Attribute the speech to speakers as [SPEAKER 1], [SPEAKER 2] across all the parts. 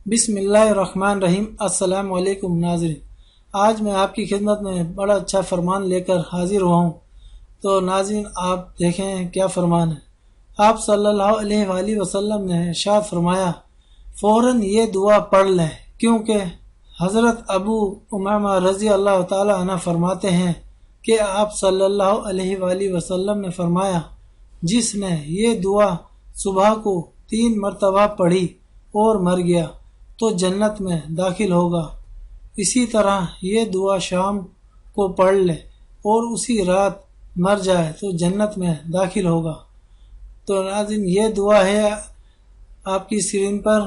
[SPEAKER 1] بسم اللہ الرحمن الرحیم۔ السلام علیکم ناظرین، آج میں آپ کی خدمت میں بڑا اچھا فرمان لے کر حاضر ہوا ہوں۔ تو ناظرین آپ دیکھیں کیا فرمان ہے۔ آپ صلی اللہ علیہ وآلہ وسلم نے ارشاد فرمایا فوراً یہ دعا پڑھ لیں، کیونکہ حضرت ابو امامہ رضی اللہ تعالی عنہ فرماتے ہیں کہ آپ صلی اللہ علیہ وآلہ وسلم نے فرمایا جس نے یہ دعا صبح کو 3 مرتبہ پڑھی اور مر گیا تو جنت میں داخل ہوگا۔ اسی طرح یہ دعا شام کو پڑھ لے اور اسی رات مر جائے تو جنت میں داخل ہوگا۔ تو ناظرین یہ دعا ہے آپ کی اسکرین پر،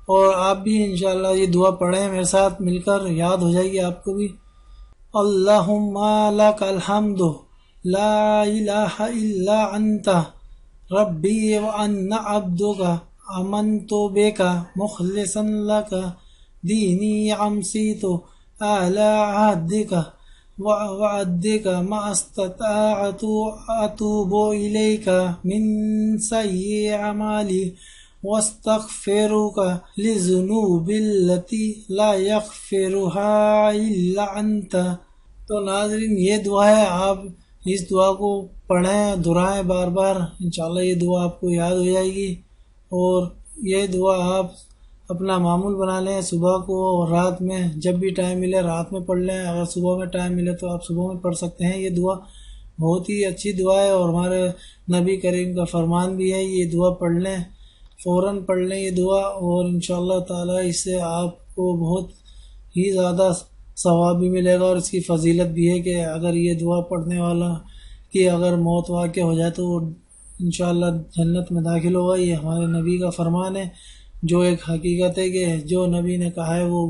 [SPEAKER 1] اور آپ بھی انشاءاللہ یہ دعا پڑھیں میرے ساتھ مل کر، یاد ہو جائے گی آپ کو بھی۔ اللہم لک الحمد لا الہ الا انت ربی وانا عبدک آمنت بک مخلصا لک دینی عمسیت اعلی عہدک وعدک ما استطاعت اتوب الیک من سیئ اعمالی واستغفرک لذنوب التی لا یغفرها الا انت۔ تو ناظرین یہ دعا ہے، آپ اس دعا کو پڑھیں، دہرائیں بار بار، انشاءاللہ یہ دعا آپ کو یاد ہو جائے گی۔ اور یہ دعا آپ اپنا معمول بنا لیں، صبح کو اور رات میں جب بھی ٹائم ملے رات میں پڑھ لیں، اگر صبح میں ٹائم ملے تو آپ صبح میں پڑھ سکتے ہیں۔ یہ دعا بہت ہی اچھی دعا ہے اور ہمارے نبی کریم کا فرمان بھی ہے، یہ دعا پڑھ لیں، فوراً پڑھ لیں یہ دعا، اور انشاءاللہ تعالی اس سے آپ کو بہت ہی زیادہ ثواب بھی ملے گا، اور اس کی فضیلت بھی ہے کہ اگر یہ دعا پڑھنے والا کی اگر موت واقع ہو جائے تو وہ انشاءاللہ جنت میں داخل ہوگا۔ یہ ہمارے نبی کا فرمان ہے، جو ایک حقیقت ہے کہ جو نبی نے کہا ہے وہ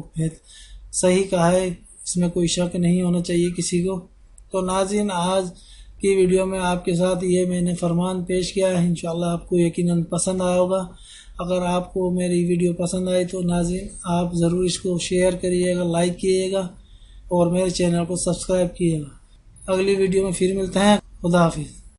[SPEAKER 1] صحیح کہا ہے، اس میں کوئی شک نہیں ہونا چاہیے کسی کو۔ تو ناظرین آج کی ویڈیو میں آپ کے ساتھ یہ میں نے فرمان پیش کیا ہے، انشاءاللہ آپ کو یقیناً پسند آیا ہوگا۔ اگر آپ کو میری ویڈیو پسند آئی تو ناظرین آپ ضرور اس کو شیئر کریے گا، لائک کیے گا اور میرے چینل کو سبسکرائب کیے گا۔ اگلی ویڈیو میں پھر ملتے ہیں، خدا حافظ۔